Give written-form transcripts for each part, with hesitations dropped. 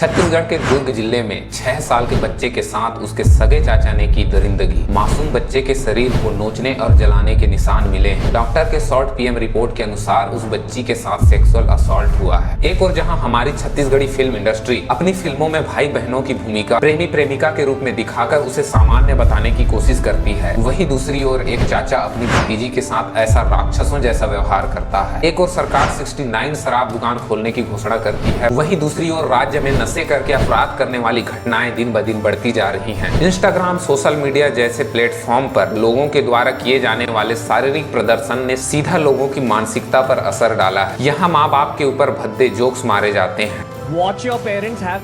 छत्तीसगढ़ के दुर्ग जिले में 6 साल के बच्चे के साथ उसके सगे चाचा ने की दरिंदगी। मासूम बच्चे के शरीर को नोचने और जलाने के निशान मिले हैं। डॉक्टर के शॉर्ट पीएम रिपोर्ट के अनुसार उस बच्ची के साथ सेक्सुअल असॉल्ट हुआ है। एक और जहां हमारी छत्तीसगढ़ी फिल्म इंडस्ट्री अपनी फिल्मों में भाई बहनों की भूमिका प्रेमी प्रेमिका के रूप में दिखाकर उसे सामान्य बताने की कोशिश करती है, वही दूसरी ओर एक चाचा अपनी भतीजी के साथ ऐसा राक्षसों जैसा व्यवहार करता है। एक और सरकार 69 शराब दुकान खोलने की घोषणा करती है, वही दूसरी ओर राज्य में नशे करके अपराध करने वाली घटनाएं दिन ब दिन बढ़ती जा रही हैं। इंस्टाग्राम, सोशल मीडिया जैसे प्लेटफॉर्म पर लोगों के द्वारा किए जाने वाले शारीरिक प्रदर्शन ने सीधा लोगों की मानसिकता पर असर डाला है। यहाँ माँ बाप के ऊपर भद्दे जोक्स मारे जाते हैं। Watch your parents have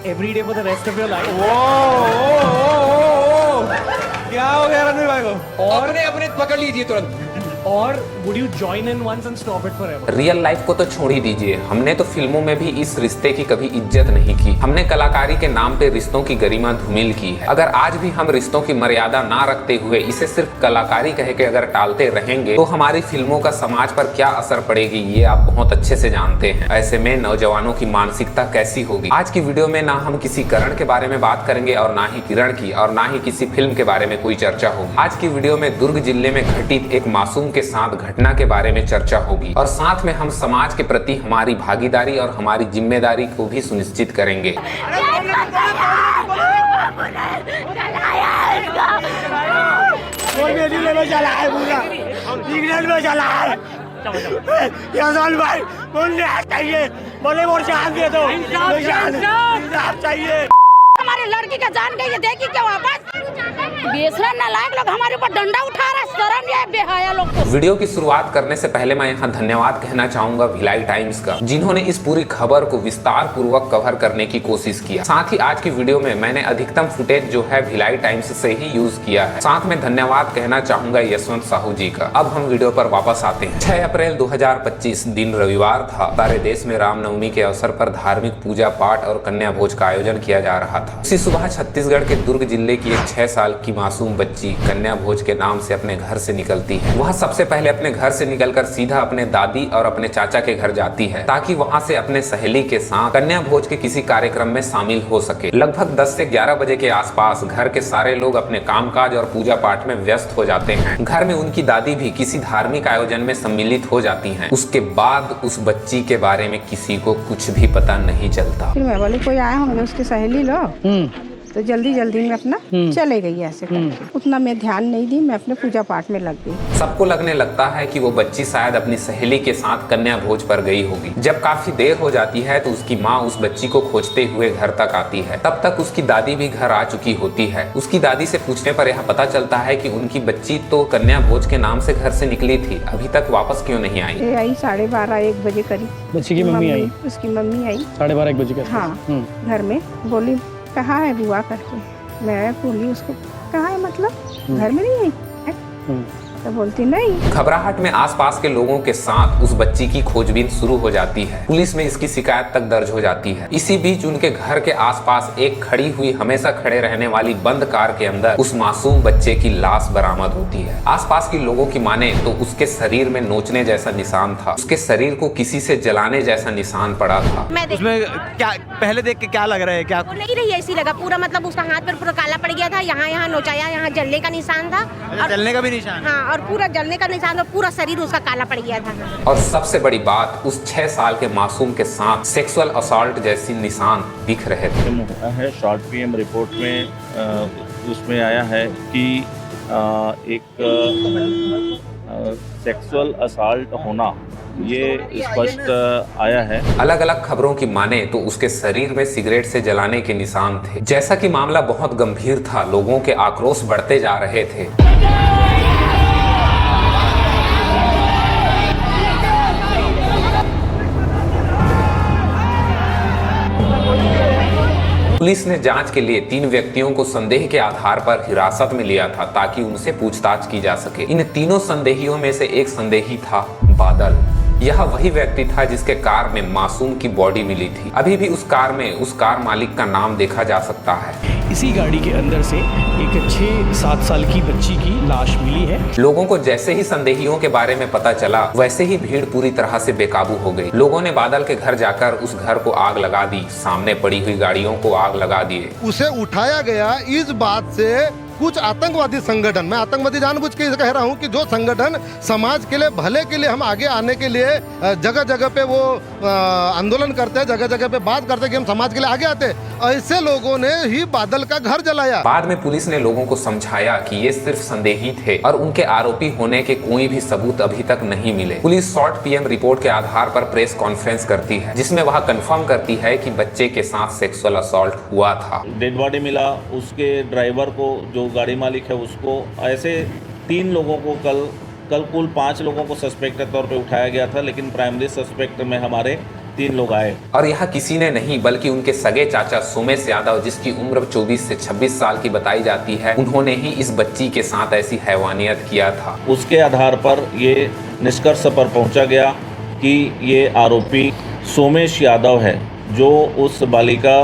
every day for the rest of your life. क्या हो गया रणवीर भाई को? और अपने पकड़ लीजिए तुरंत। और would you join in once and stop it forever? Real life को तो छोड़ ही दीजिए, हमने तो फिल्मों में भी इस रिश्ते की कभी इज्जत नहीं की। हमने कलाकारी के नाम पे रिश्तों की गरिमा धूमिल की है। अगर आज भी हम रिश्तों की मर्यादा ना रखते हुए इसे सिर्फ कलाकारी कह के अगर टालते रहेंगे तो हमारी फिल्मों का समाज पर क्या असर पड़ेगी ये आप बहुत अच्छे से जानते हैं। ऐसे में नौजवानों की मानसिकता कैसी होगी। आज की वीडियो में ना हम किसी करण के बारे में बात करेंगे और ना ही किरण की, और ना ही किसी फिल्म के बारे में कोई चर्चा होगी। आज की वीडियो में दुर्ग जिले में घटित एक मासूम के साथ घटना के बारे में चर्चा होगी और साथ में हम समाज के प्रति हमारी भागीदारी और हमारी जिम्मेदारी को भी सुनिश्चित करेंगे। हमारी लड़की का जान गई है, देखी क्या वापस बेसरा नालायक लोग हमारे ऊपर डंडा उठा रहा है। शर्म नहीं है बेहया लोग को। वीडियो की शुरुआत करने से पहले मैं यहाँ धन्यवाद कहना चाहूंगा भिलाई टाइम्स का, जिन्होंने इस पूरी खबर को विस्तार पूर्वक कवर करने की कोशिश किया। साथ ही आज की वीडियो में मैंने अधिकतम फुटेज जो है भिलाई टाइम्स से ही यूज किया है। साथ में धन्यवाद कहना चाहूंगा यशवंत साहू जी का। अब हम वीडियो पर वापस आते हैं। 6 अप्रैल 2025 दिन रविवार था। सारे देश में रामनवमी के अवसर पर धार्मिक पूजा पाठ और कन्या भोज का आयोजन किया जा रहा था। उसी सुबह छत्तीसगढ़ के दुर्ग जिले की एक 6 साल की मासूम बच्ची कन्या भोज के नाम से अपने घर से निकलती है। वह सबसे पहले अपने घर से निकलकर सीधा अपने दादी और अपने चाचा के घर जाती है ताकि वहां से अपने सहेली के साथ कन्या भोज के किसी कार्यक्रम में शामिल हो सके। लगभग 10 से 11 बजे के आसपास घर के सारे लोग अपने कामकाज और पूजा पाठ में व्यस्त हो जाते हैं। घर में उनकी दादी भी किसी धार्मिक आयोजन में सम्मिलित हो जाती हैं। उसके बाद उस बच्ची के बारे में किसी को कुछ भी पता नहीं चलता। फिर मैं बोली कोई आए होंगे उसकी सहेली लोग, तो जल्दी जल्दी में अपना चले गई ऐसे करके। उतना मैं ध्यान नहीं दी, मैं अपने पूजा पाठ में लग गई। सबको लगने लगता है कि वो बच्ची शायद अपनी सहेली के साथ कन्या भोज पर गई होगी। जब काफी देर हो जाती है तो उसकी माँ उस बच्ची को खोजते हुए घर तक आती है। तब तक उसकी दादी भी घर आ चुकी होती है। उसकी दादी से पूछने पर यह पता चलता है कि उनकी बच्ची तो कन्या भोज के नाम से घर से निकली थी, अभी तक वापस क्यों नहीं आई। ये आई 12:30-1 बजे करीब। बच्ची की मम्मी आई, उसकी मम्मी आई 12:30-1 बजे के हाँ घर में। बोली कहाँ है बुआ करके। मैं बोली उसको कहाँ है, मतलब घर में नहीं है? तो बोलती नहीं। घबराहट में आसपास के लोगों के साथ उस बच्ची की खोजबीन शुरू हो जाती है। पुलिस में इसकी शिकायत तक दर्ज हो जाती है। इसी बीच उनके घर के आसपास एक खड़ी हुई हमेशा खड़े रहने वाली बंद कार के अंदर उस मासूम बच्चे की लाश बरामद होती है। आसपास के लोगों की माने तो उसके शरीर में नोचने जैसा निशान था। उसके शरीर को किसी से जलाने जैसा निशान पड़ा था। उसमें क्या पहले देख के क्या लग रहा है? क्या वो नहीं रही ऐसी लगा पूरा, मतलब उसका हाथ पर पूरा काला पड़ गया था। यहाँ नोचाया, यहाँ जलने का निशान था और जलने का भी निशान? हाँ, और पूरा जलने का निशान और पूरा शरीर उसका काला पड़ गया था। और सबसे बड़ी बात, उस 6 साल के मासूम के साथ सेक्सुअल असॉल्ट जैसी निशान दिख रहे थे। है शॉर्ट पीएम रिपोर्ट में उसमें आया है कि एक सेक्सुअल असॉल्ट होना ये स्पष्ट आया है। अलग अलग खबरों की माने तो उसके शरीर में सिगरेट से जलाने के निशान थे। जैसा कि मामला बहुत गंभीर था, लोगों के आक्रोश बढ़ते जा रहे थे। पुलिस ने जांच के लिए 3 व्यक्तियों को संदेह के आधार पर हिरासत में लिया था ताकि उनसे पूछताछ की जा सके। इन तीनों संदेहियों में से एक संदेही था बादल। यह वही व्यक्ति था जिसके कार में मासूम की बॉडी मिली थी। अभी भी उस कार में उस कार मालिक का नाम देखा जा सकता है। इसी गाड़ी के अंदर से एक 6-7 साल की बच्ची की लाश मिली है। लोगों को जैसे ही संदेहियों के बारे में पता चला वैसे ही भीड़ पूरी तरह से बेकाबू हो गई। लोगों ने बादल के घर जाकर उस घर को आग लगा दी, सामने पड़ी हुई गाड़ियों को आग लगा दिए। उसे उठाया गया इस बात से कुछ आतंकवादी संगठन, मैं आतंकवादी जानबूझ के कह रहा हूं कि जो संगठन समाज के लिए भले के लिए हम आगे आने के लिए जगह जगह पे वो आंदोलन करते हैं, जगह जगह पे बात करते हैं कि हम समाज के लिए आगे आते हैं, ऐसे लोगों ने ही बादल का घर जलाया। बाद में पुलिस ने लोगों को समझाया कि ये सिर्फ संदेही थे और उनके आरोपी होने के कोई भी सबूत अभी तक नहीं मिले। पुलिस शॉर्ट पीएम रिपोर्ट के आधार पर प्रेस कॉन्फ्रेंस करती है जिसमें वह कंफर्म करती है कि बच्चे के साथ सेक्सुअल असॉल्ट हुआ था। डेड बॉडी मिला, उसके ड्राइवर को, जो गाड़ी मालिक है उसको, ऐसे 3 लोगों को कल कुल 5 लोगों को सस्पेक्ट के तौर पे उठाया गया था, लेकिन प्राइमरी सस्पेक्ट में हमारे 3 लोग आए। और यह किसी ने नहीं बल्कि उनके सगे चाचा सोमेश यादव, जिसकी उम्र 24 से 26 साल की बताई जाती है, उन्होंने ही इस बच्ची के साथ ऐसी हैवानियत किया था। उसके आधार पर ये निष्कर्ष पर पहुंचा गया कि ये आरोपी सोमेश यादव है, जो उस बालिका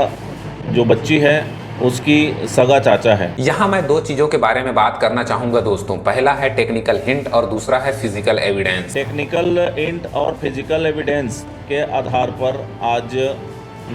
जो बच्ची है उसकी सगा चाचा है। यहाँ मैं 2 चीजों के बारे में बात करना चाहूंगा दोस्तों। पहला है टेक्निकल हिंट और दूसरा है फिजिकल एविडेंस। टेक्निकल हिंट और फिजिकल एविडेंस के आधार पर आज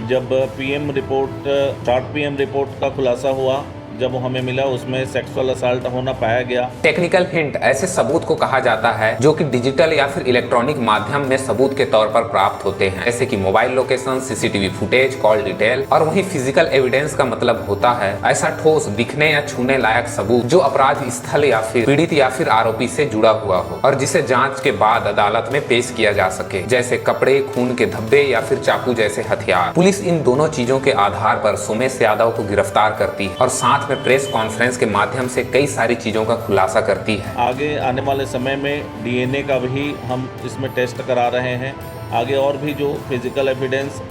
जब शॉर्ट पीएम रिपोर्ट का खुलासा हुआ, जब हमें मिला उसमें सेक्सुअल असॉल्ट होना पाया गया। टेक्निकल हिंट ऐसे सबूत को कहा जाता है जो कि डिजिटल या फिर इलेक्ट्रॉनिक माध्यम में सबूत के तौर पर प्राप्त होते हैं, जैसे कि mobile location, CCTV footage, call detail. और वहीं फिजिकल एविडेंस का मतलब होता है ऐसा ठोस, दिखने या छूने लायक सबूत जो अपराध स्थल या फिर पीड़ित या फिर आरोपी से जुड़ा हुआ हो और जिसे जांच के बाद अदालत में पेश किया जा सके, जैसे कपड़े, खून के धब्बे या फिर चाकू जैसे हथियार। पुलिस इन दोनों चीजों के आधार पर सोमेश यादव को गिरफ्तार करती है और साथ में प्रेस कॉन्फ्रेंस के माध्यम से कई सारी चीजों का खुलासा करती है। आगे आने वाले समय में डीएनए का भी हम इसमें टेस्ट करा रहे हैं। आगे और भी जो फिजिकल एविडेंस,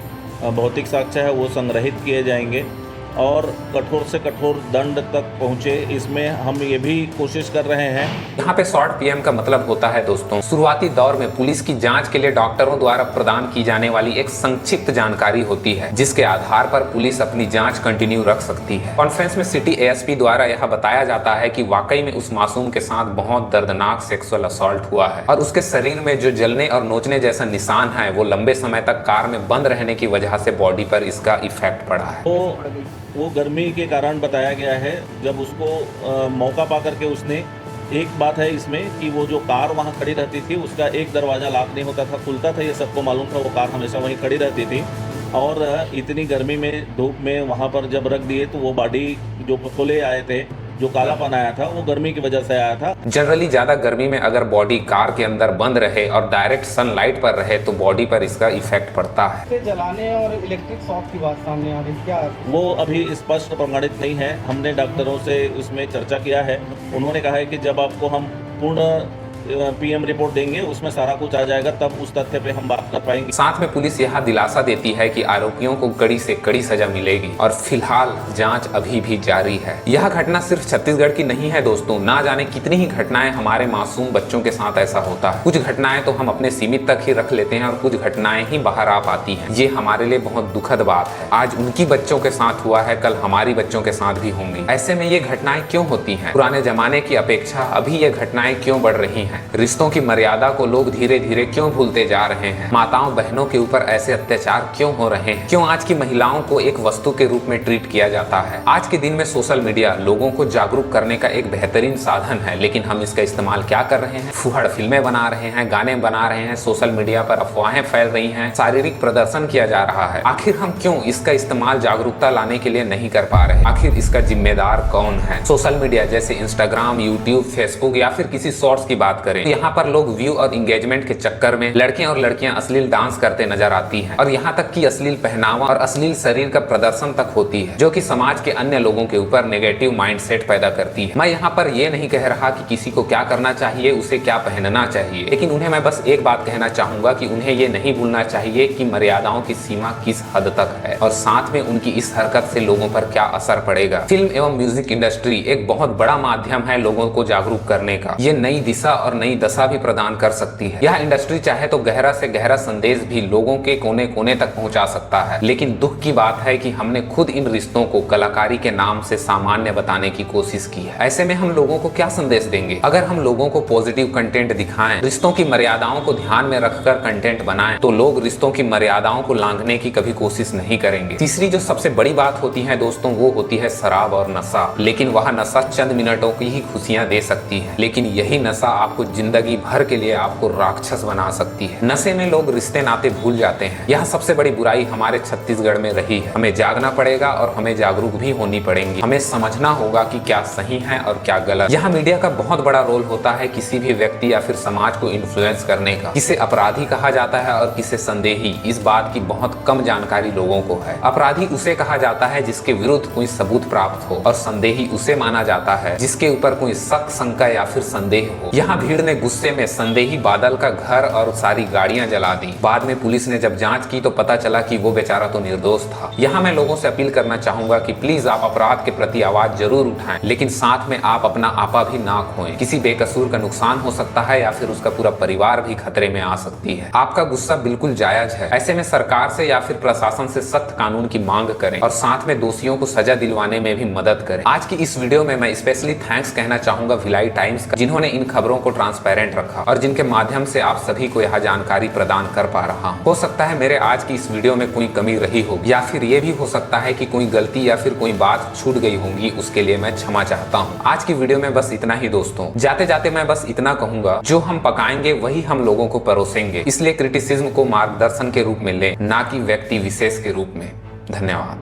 भौतिक साक्ष्य है, वो संग्रहित किए जाएंगे और कठोर से कठोर दंड तक पहुंचे, इसमें हम ये भी कोशिश कर रहे हैं। यहाँ पे शॉर्ट पीएम का मतलब होता है दोस्तों, शुरुआती दौर में पुलिस की जांच के लिए डॉक्टरों द्वारा प्रदान की जाने वाली एक संक्षिप्त जानकारी होती है जिसके आधार पर पुलिस अपनी जांच कंटिन्यू रख सकती है। कॉन्फ्रेंस में सिटी एएसपी द्वारा यह बताया जाता है कि वाकई में उस मासूम के साथ बहुत दर्दनाक सेक्सुअल असॉल्ट हुआ है और उसके शरीर में जो जलने और नोचने जैसा निशान है वो लंबे समय तक कार में बंद रहने की वजह से बॉडी पर इसका इफेक्ट पड़ा है। वो गर्मी के कारण बताया गया है। जब उसको मौका पा करके उसने, एक बात है इसमें कि वो जो कार वहाँ खड़ी रहती थी उसका एक दरवाज़ा लॉक नहीं होता था, खुलता था, ये सबको मालूम था। वो कार हमेशा वहीं खड़ी रहती थी और इतनी गर्मी में, धूप में वहाँ पर जब रख दिए तो वो बॉडी जो खोले आए थे, जो कालापन आया था, वो गर्मी की वजह से आया था। जनरली ज्यादा गर्मी में अगर बॉडी कार के अंदर बंद रहे और डायरेक्ट सनलाइट पर रहे तो बॉडी पर इसका इफेक्ट पड़ता है। जलाने और इलेक्ट्रिक शॉक की बात सामने आ रही, क्या वो अभी स्पष्ट प्रमाणित नहीं है। हमने डॉक्टरों से उसमें चर्चा किया है। उन्होंने कहा है कि जब आपको हम पूर्ण पीएम रिपोर्ट देंगे उसमें सारा कुछ आ जाएगा, तब उस तथ्य पे हम बात कर पाएंगे। साथ में पुलिस यह दिलासा देती है कि आरोपियों को कड़ी से कड़ी सजा मिलेगी और फिलहाल जांच अभी भी जारी है। यह घटना सिर्फ छत्तीसगढ़ की नहीं है दोस्तों, ना जाने कितनी ही घटनाएं हमारे मासूम बच्चों के साथ ऐसा होता है। कुछ घटनाएं तो हम अपने सीमित तक ही रख लेते हैं और कुछ घटनाएं ही बाहर आ पाती हैं। ये हमारे लिए बहुत दुखद बात है। आज उनकी बच्चों के साथ हुआ है, कल हमारी बच्चों के साथ भी होंगी। ऐसे में ये घटनाएं क्यों होती हैं? पुराने जमाने की अपेक्षा अभी ये घटनाएं क्यों बढ़ रही हैं? रिश्तों की मर्यादा को लोग धीरे धीरे क्यों भूलते जा रहे हैं? माताओं बहनों के ऊपर ऐसे अत्याचार क्यों हो रहे हैं? क्यों आज की महिलाओं को एक वस्तु के रूप में ट्रीट किया जाता है? आज के दिन में सोशल मीडिया लोगों को जागरूक करने का एक बेहतरीन साधन है, लेकिन हम इसका इस्तेमाल क्या कर रहे हैं? फुहड़ फिल्में बना रहे हैं, गाने बना रहे हैं, सोशल मीडिया पर अफवाहें फैल रही हैं, शारीरिक प्रदर्शन किया जा रहा है। आखिर हम क्यों इसका इस्तेमाल जागरूकता लाने के लिए नहीं कर पा रहे? आखिर इसका जिम्मेदार कौन है? सोशल मीडिया जैसे इंस्टाग्राम, यूट्यूब, फेसबुक या फिर किसी शॉर्ट्स की बात करें, यहाँ पर लोग व्यू और इंगेजमेंट के चक्कर में लड़के और लड़कियां अश्लील डांस करते नजर आती हैं और यहाँ तक कि अश्लील पहनावा और अश्लील शरीर का प्रदर्शन तक होती है, जो कि समाज के अन्य लोगों के ऊपर नेगेटिव माइंडसेट पैदा करती है। मैं यहाँ पर ये नहीं कह रहा कि किसी को क्या करना चाहिए, उसे क्या पहनना चाहिए, लेकिन उन्हें मैं बस एक बात कहना चाहूंगा कि उन्हें ये नहीं भूलना चाहिए कि मर्यादाओं की सीमा किस हद तक है और साथ में उनकी इस हरकत से लोगों पर क्या असर पड़ेगा। फिल्म एवं म्यूजिक इंडस्ट्री एक बहुत बड़ा माध्यम है लोगों को जागरूक करने का। ये नई दिशा और और नई दशा भी प्रदान कर सकती है। यह इंडस्ट्री चाहे तो गहरा से गहरा संदेश भी लोगों के कोने कोने तक पहुंचा सकता है, लेकिन दुख की बात है कि हमने खुद इन रिश्तों को कलाकारी के नाम से सामान्य बताने की कोशिश की है। ऐसे में हम लोगों को क्या संदेश देंगे? अगर हम लोगों को पॉजिटिव कंटेंट दिखाएं, रिश्तों की मर्यादाओं को ध्यान में रखकर कंटेंट बनाएं, तो लोग रिश्तों की मर्यादाओं को लांघने की कभी कोशिश नहीं करेंगे। तीसरी जो सबसे बड़ी बात होती है दोस्तों, वो होती है शराब और नशा। लेकिन वह नशा चंद मिनटों की ही खुशियां दे सकती है, लेकिन यही नशा आपको जिंदगी भर के लिए आपको राक्षस बना सकती है। नशे में लोग रिश्ते नाते भूल जाते हैं। यह सबसे बड़ी बुराई हमारे छत्तीसगढ़ में रही है। हमें जागना पड़ेगा और हमें जागरूक भी होनी पड़ेगी। हमें समझना होगा कि क्या सही है और क्या गलत। यहाँ मीडिया का बहुत बड़ा रोल होता है किसी भी व्यक्ति या फिर समाज को इन्फ्लुएंस करने का। किसे अपराधी कहा जाता है और किसे संदेही, इस बात की बहुत कम जानकारी लोगों को है। अपराधी उसे कहा जाता है जिसके विरुद्ध कोई सबूत प्राप्त हो, और संदेही उसे माना जाता है जिसके ऊपर कोई शक, शंका या फिर संदेह हो। यहाँ भीड़ ने गुस्से में संदेही बादल का घर और सारी गाड़ियां जला दी। बाद में पुलिस ने जब जांच की तो पता चला कि वो बेचारा तो निर्दोष था। यहाँ मैं लोगों से अपील करना चाहूंगा कि प्लीज आप अपराध के प्रति आवाज जरूर उठाएं, लेकिन साथ में आप अपना आपा भी ना खोएं। किसी बेकसूर का नुकसान हो सकता है या फिर उसका पूरा परिवार भी खतरे में आ सकती है। आपका गुस्सा बिल्कुल जायज है। ऐसे में सरकार से या फिर प्रशासन से सख्त कानून की मांग करें और साथ में दोषियों को सजा दिलवाने में भी मदद करें। आज की इस वीडियो में मैं स्पेशली थैंक्स कहना चाहूंगा भिलाई टाइम्स का, जिन्होंने इन खबरों को ट्रांसपेरेंट रखा और जिनके माध्यम से आप सभी को यह जानकारी प्रदान कर पा रहा हूं। हो सकता है मेरे आज की इस वीडियो में कोई कमी रही हो, या फिर ये भी हो सकता है कि कोई गलती या फिर कोई बात छूट गई होंगी, उसके लिए मैं क्षमा चाहता हूँ। आज की वीडियो में बस इतना ही दोस्तों। जाते जाते मैं बस इतना कहूंगा, जो हम पकाएंगे वही हम लोगों को परोसेंगे। इसलिए क्रिटिसिज्म को मार्गदर्शन के रूप में लें, ना कि व्यक्ति विशेष के रूप में। धन्यवाद।